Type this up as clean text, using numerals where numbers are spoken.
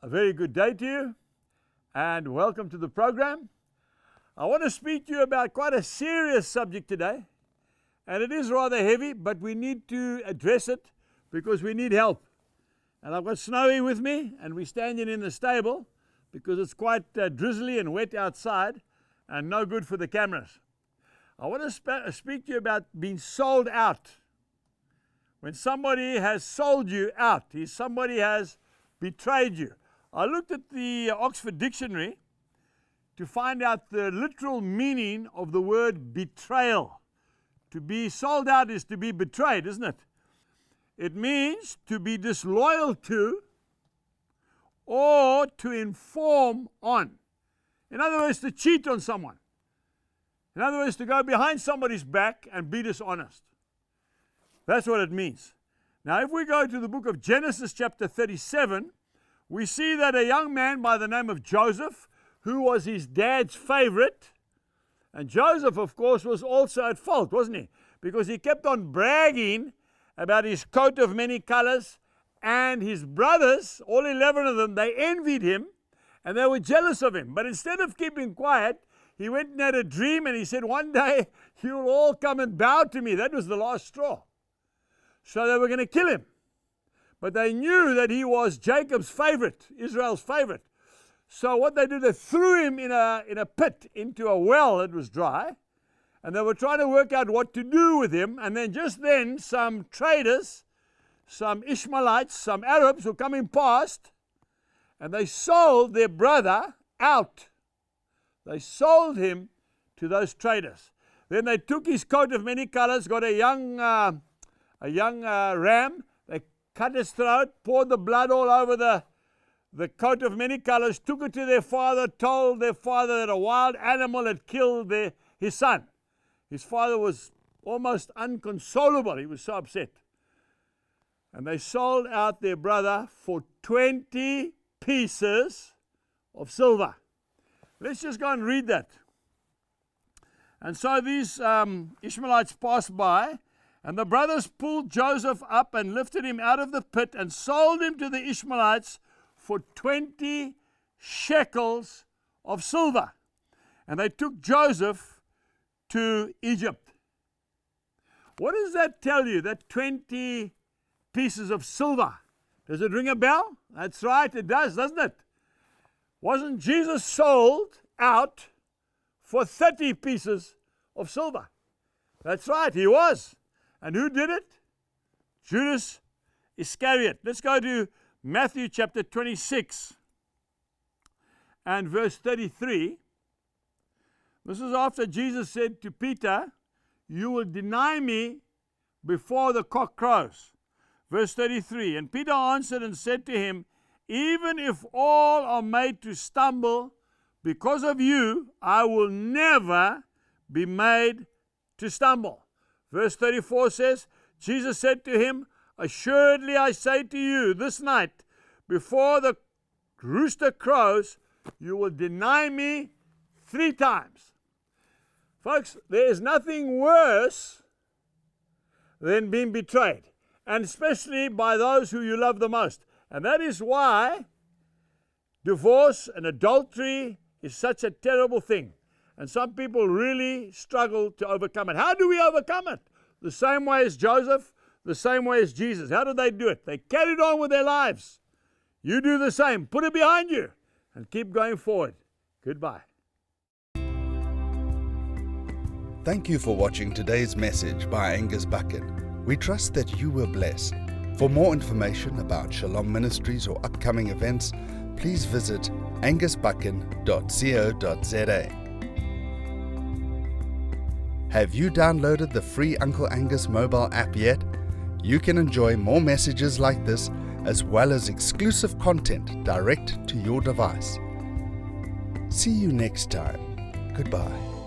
A very good day to you and welcome to the program. I want to speak to you about quite a serious subject today, and it is rather heavy, but we need to address it because we need help. And I've got Snowy with me, and we're standing in the stable because it's quite drizzly and wet outside and no good for the cameras. I want to speak to you about being sold out. When somebody has sold you out, somebody has betrayed you. I looked at the Oxford Dictionary to find out the literal meaning of the word betrayal. To be sold out is to be betrayed, isn't it? It means to be disloyal to or to inform on. In other words, to cheat on someone. In other words, to go behind somebody's back and be dishonest. That's what it means. Now, if we go to the book of Genesis chapter 37, we see that a young man by the name of Joseph, who was his dad's favorite, and Joseph, of course, was also at fault, wasn't he? Because he kept on bragging about his coat of many colors, and his brothers, all 11 of them, they envied him, and they were jealous of him. But instead of keeping quiet, he went and had a dream, and he said, one day, you'll all come and bow to me. That was the last straw. So they were going to kill him. But they knew that he was Jacob's favorite, Israel's favorite. So what they did, they threw him in a pit into a well that was dry. And they were trying to work out what to do with him. And then just then, some traders, some Ishmaelites, some Arabs were coming past. And they sold their brother out. They sold him to those traders. Then they took his coat of many colors, got a young ram. They cut his throat, poured the blood all over the coat of many colors, took it to their father, told their father that a wild animal had killed his son. His father was almost inconsolable. He was so upset. And they sold out their brother for 20 pieces of silver. Let's just go and read that. And so these Ishmaelites passed by, and the brothers pulled Joseph up and lifted him out of the pit and sold him to the Ishmaelites for 20 shekels of silver. And they took Joseph to Egypt. What does that tell you, that 20 pieces of silver? Does it ring a bell? That's right, it does, doesn't it? Wasn't Jesus sold out for 30 pieces of silver? That's right, he was. And who did it? Judas Iscariot. Let's go to Matthew chapter 26 and verse 33. This is after Jesus said to Peter, you will deny me before the cock crows. Verse 33, and Peter answered and said to him, even if all are made to stumble because of you, I will never be made to stumble. Verse 34 says, Jesus said to him, assuredly I say to you, this night, before the rooster crows, you will deny me 3 times. Folks, there is nothing worse than being betrayed, and especially by those who you love the most. And that is why divorce and adultery is such a terrible thing. And some people really struggle to overcome it. How do we overcome it? The same way as Joseph, the same way as Jesus. How did they do it? They carried on with their lives. You do the same. Put it behind you and keep going forward. Goodbye. Thank you for watching today's message by Angus Buchan. We trust that you were blessed. For more information about Shalom Ministries or upcoming events, please visit angusbuchan.co.za. Have you downloaded the free Uncle Angus mobile app yet? You can enjoy more messages like this, as well as exclusive content direct to your device. See you next time. Goodbye.